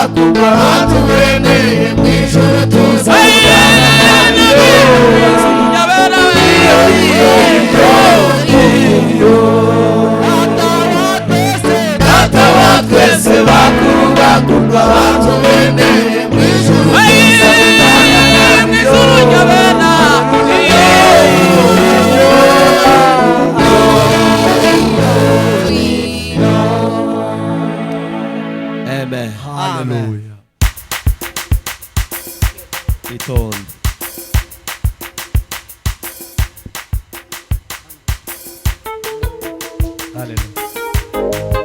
kubwa tubeneye mwijuru twese bakubwa kubwa tubeneye mwijuru Amen. Hallelujah. Itonde. Hallelujah.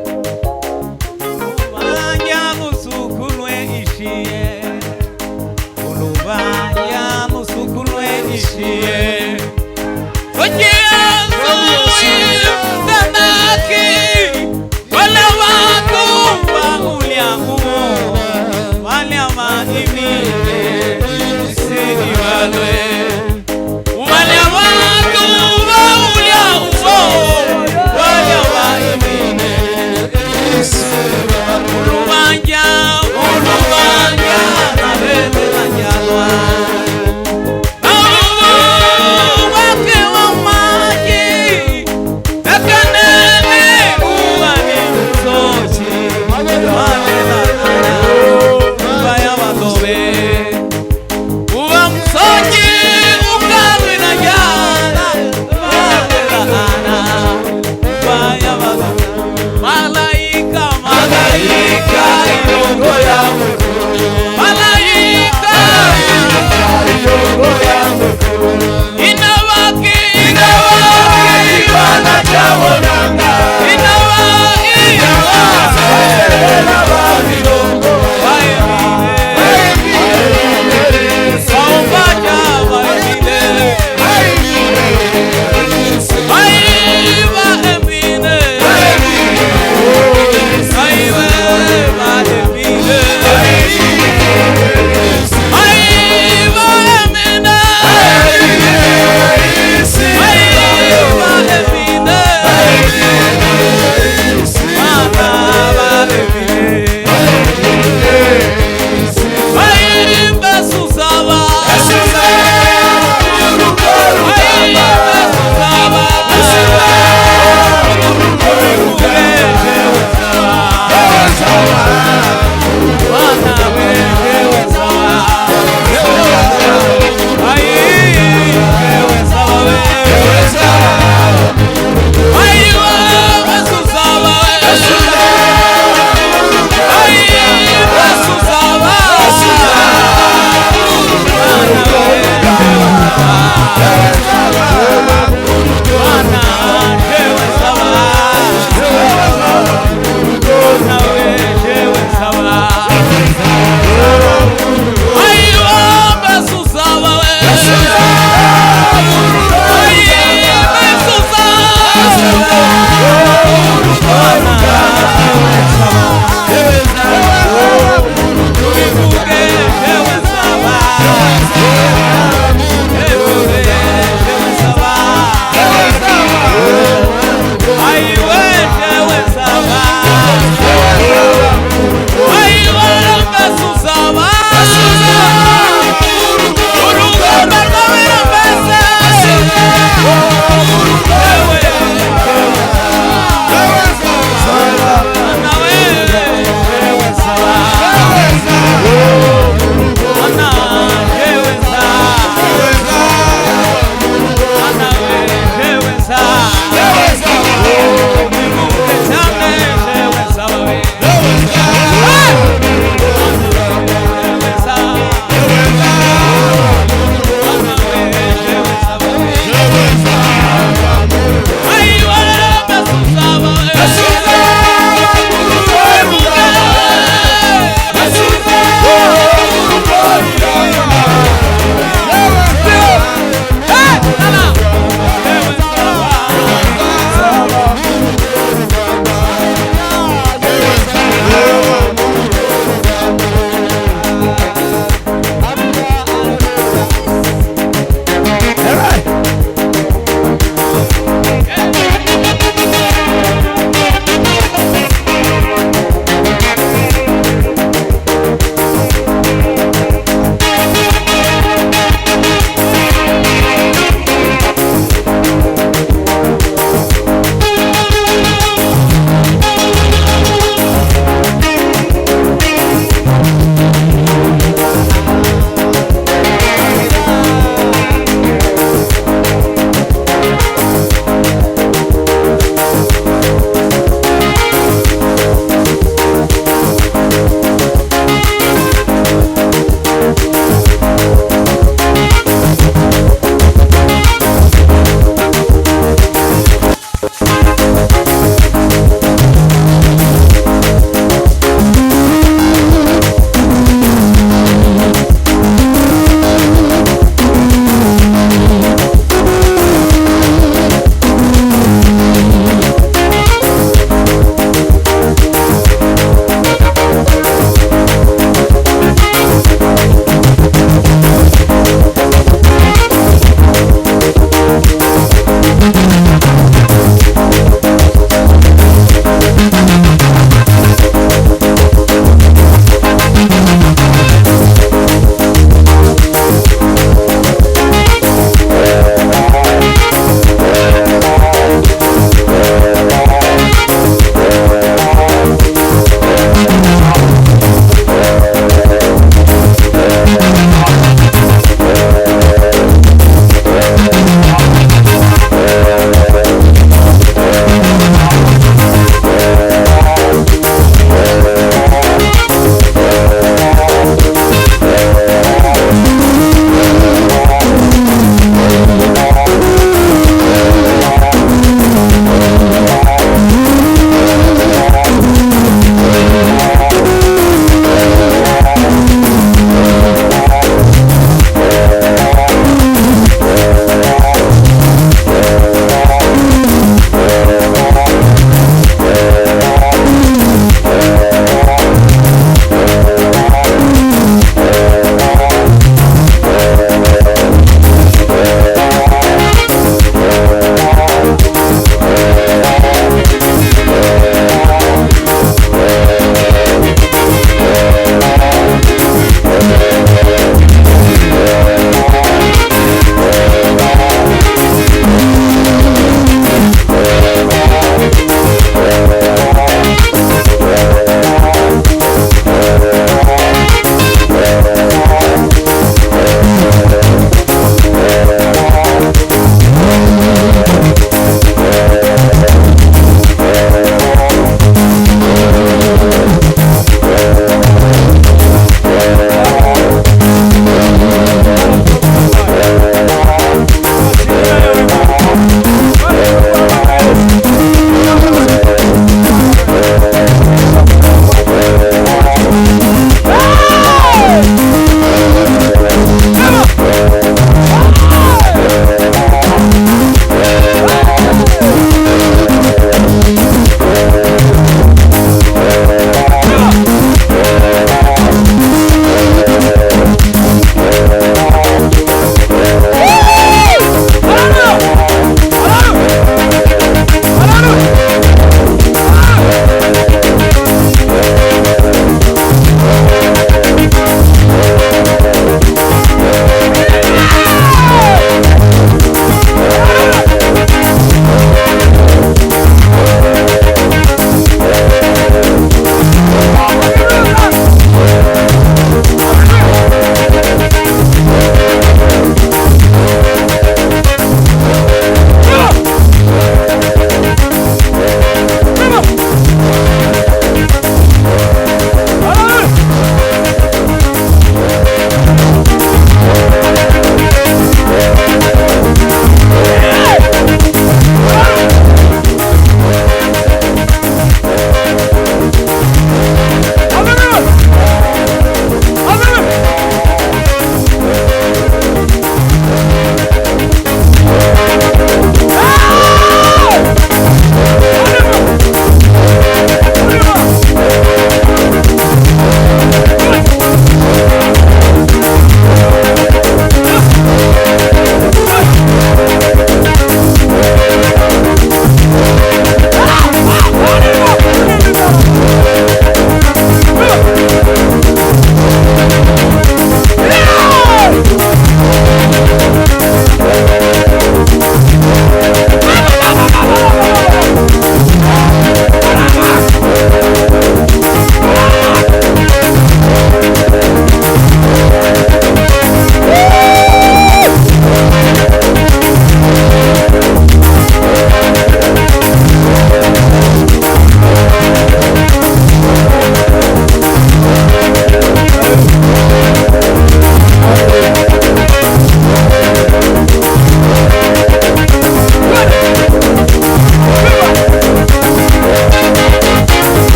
Time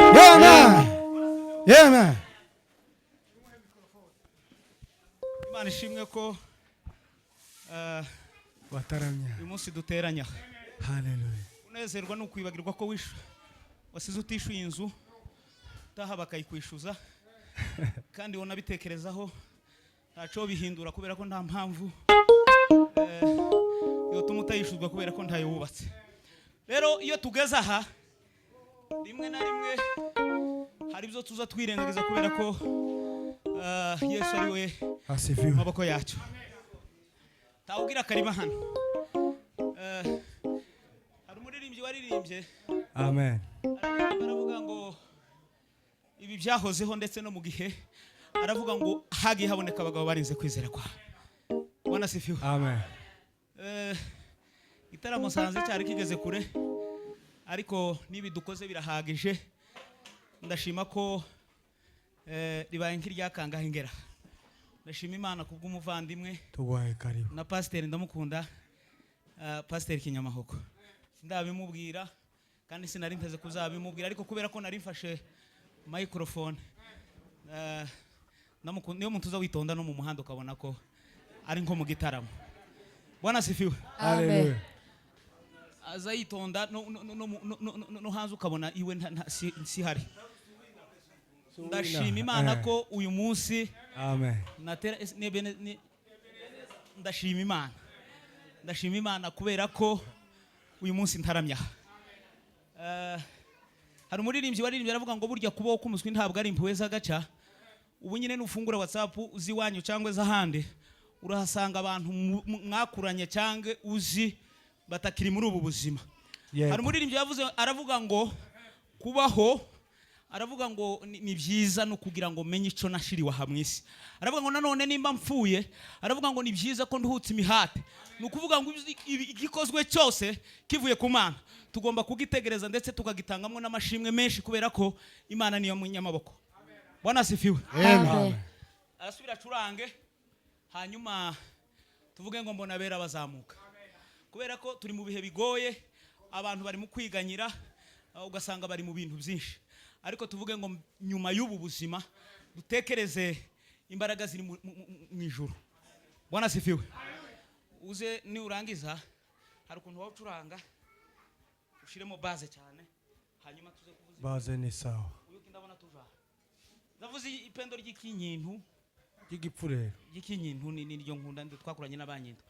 Amen. Imana ishimwe ko Wataramye. uyu munsi duteranya. Hallelujah. Unezerwa no kwibagirwa ko wasize utishuye inzu taha bakayikwishuza kandi wona bitekerezaho ntaco bihindura kubera ko nta mpamvu yo tumutayishuzwa kubera ko ntayo wubatse. Rero iyo tugeze aha rimwe na rimwe hari byo tuza twirengagiza kubera ko Yesu ari we Asifiwe. maboko yacu. Tawugira karima hano. Hari umuririmbyi waririmbye. Amen. Aravuga ngo ibi byahozeho ndetse no mu gihe aravuga ngo hagi haboneka abagabo barinze kwizera kwa. Bwana sifiwe. Amen. Itaramo sanze cyari kigeze kure ariko nibi dukoze birahagije. Ndashima ko ribaye nk'iryakanga hingera. Ndashima Imana kubw'umuvandimwe Tugwaye karibu. na pasteur ndamukunda pasteur Kinyamahoko. Ndabimubwira kandi sinari nteze kuzabimubwira ariko kubera ko nari mfashe microphone niyo muntu uza witonda no mu muhanda ukabona ko ari nko mu gitaramo. Bwana sifiwe. Hallelujah. Aza yitonda no hanze ukabona iwe si hari. Ndashima Imana ko uyu munsi Amen. ndashima Imana. Ndashima Imana kubera ko uyu munsi ntaramya. Hari umuririmbyi waririmbye aravuga ngo burya kubaho k'umuswi ntabwo ari impuwe z'agaca. Ubu nyine nufungura WhatsApp uzi wanyu cyangwa zahande urahasanga abantu mwakuranye cyangwa uzi batakiri muri ubu buzima. Hari umuririmbyi yavuze aravuga ngo kubaho aravuga ngo ni byiza no kugira ngo menye ico nashiriwa hamwisi. Aravuga ngo nanone nimba mpfuye aravuga ngo ni byiza ko nduhutse imihate. Nukuvuga ngo igikozwe cyose kivuye ku Mana tugomba kugitegereza ndetse tukagitangamwe n'amashimwe menshi kubera ko Imana niyo munyamaboko. Bwana sifiwe. Amen. Arasubira curange hanyuma tuvuge ngo mbona bera bazamuka. Kubera ko turi mu bihe bigoye abantu bari mu kwiganyira ugasanga bari mu bintu byinshi. Ariko tuvuge ngo nyuma y'ubu buzima dutekereze imbaraga ziri mu ijuru. Bwana sifiwe. Uze ni urangiza hari ukuntu wacuranga ushiremo base cyane hanyuma tuze kuvuza Base ni sawa. uyu kindabona tuva. Ndavuze ipendo ry'ikinyintu Zigipfurero. ry'ikinyintu ni ryo nkunda twakuranye n'abanyintu.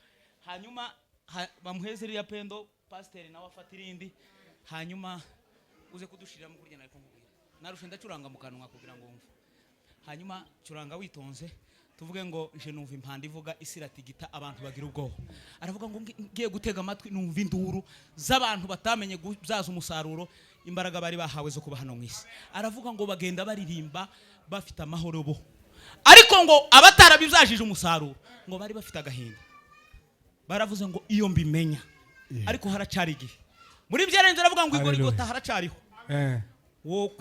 Hanyuma bamuhezere ya pendo pasteur nawe afatira indi hanyuma uze kudushirira mu kurya nayo kumubwira. Narushe ndacuranga mu kanwa kugira ngo umve. Hanyuma curanga witonze tuvuge ngo nje numva impanda ivuga isiratigita abantu bagira ubwoba. Aravuga ngo ngiye gutega amatwi numva induru z'abantu batamenye byaza umusaruro imbaraga bari bahawe zo kuba hano mwisi. Aravuga ngo bagenda baririmba bafite amahoro bo. Ariko ngo abatarabizajije umusaruro ngo bari bafite agahinda. Baravuze ngo iyo mbimenya. Ariko haracari igihe. Muri byarenze aravuga ngo igorigota haracariho. Wo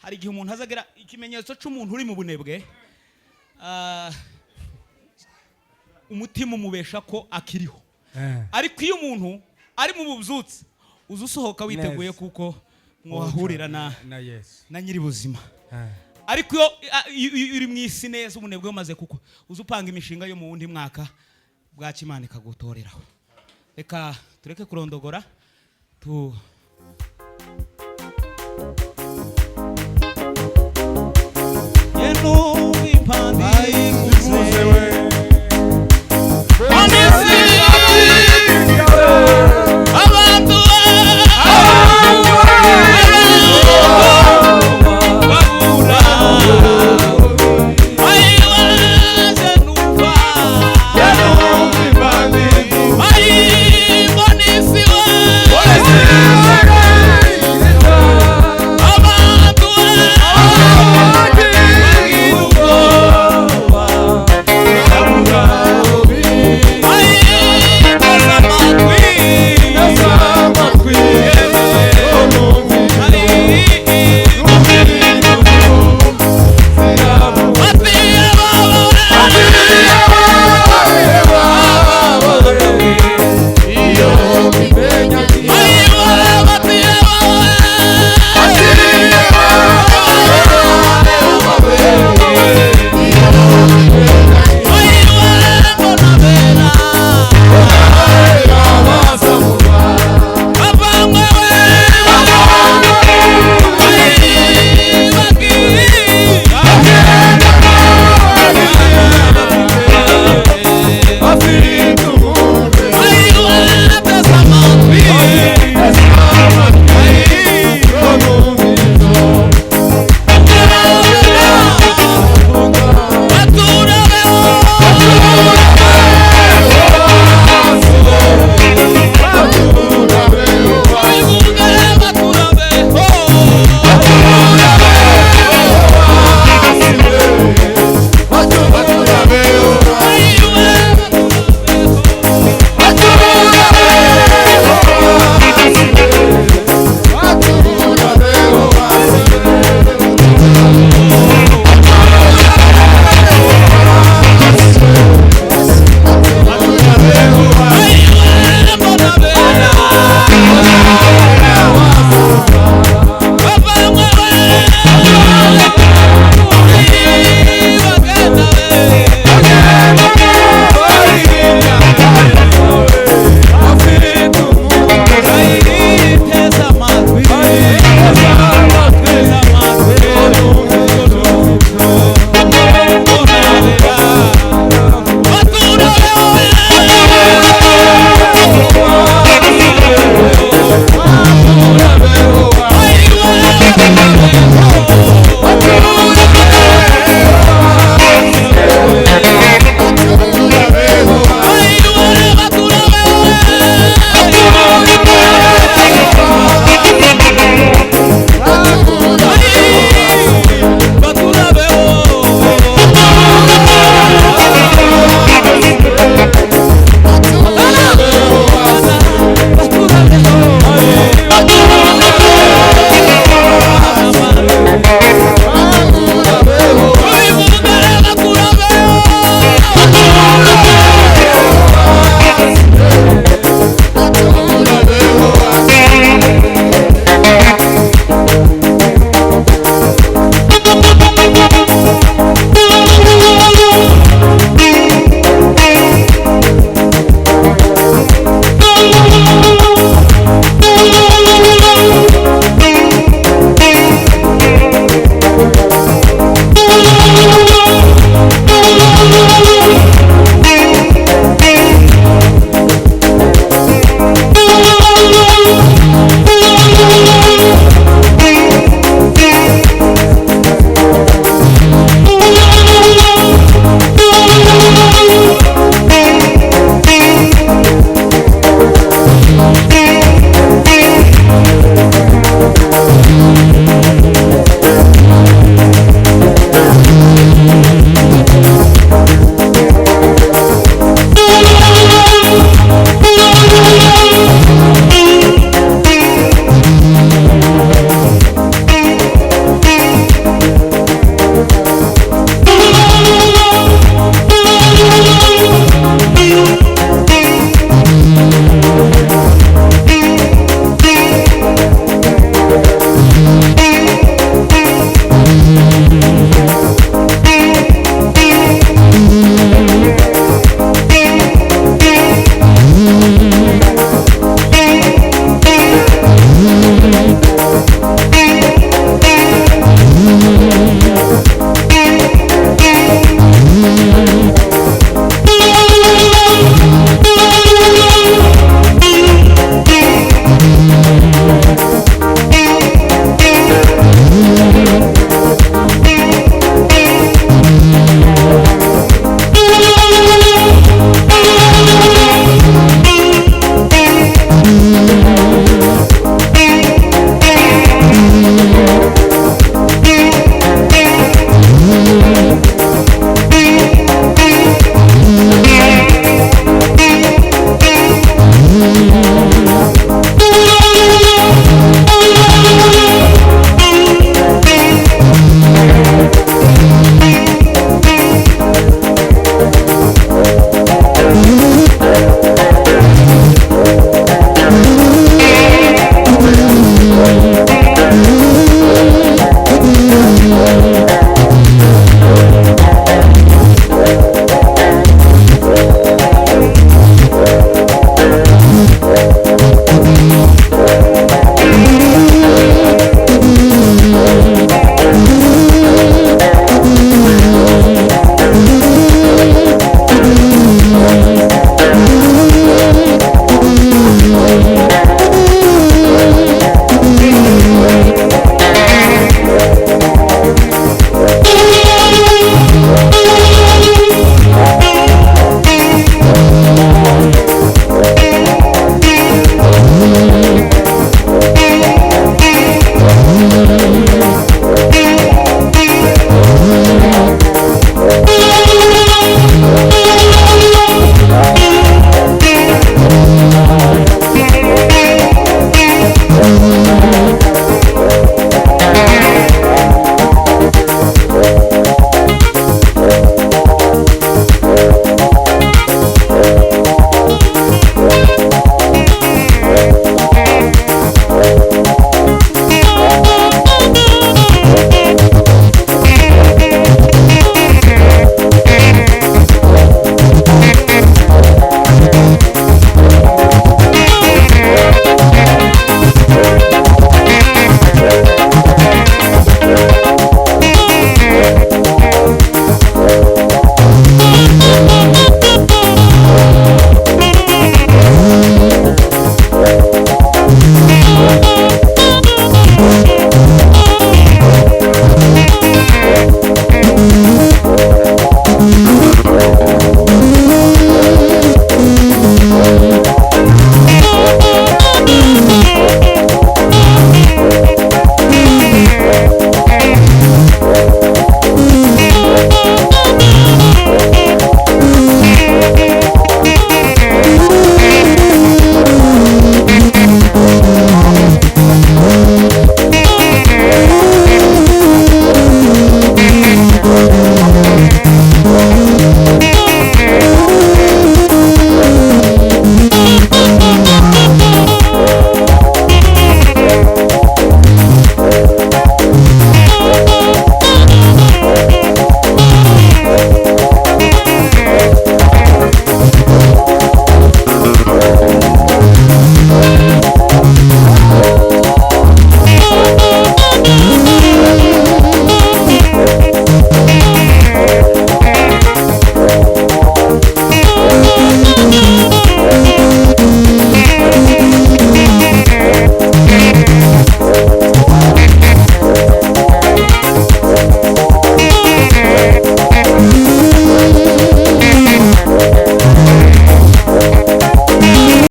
hari igihe umuntu azagira ikimenyetso cy'umuntu uri mu bunebwe umutima umubesha ko akiriho. Ariko iyo umuntu ari mu bubyutse uzusohoka witeguye kuko mwahurira na nyiri buzima. Ariko iyo uri mu isi neza ubunebwe bumaze kuko uzupanga imishinga yo mu wundi mwaka bwakimana ikagutoreraho. Reka tureke kurondogora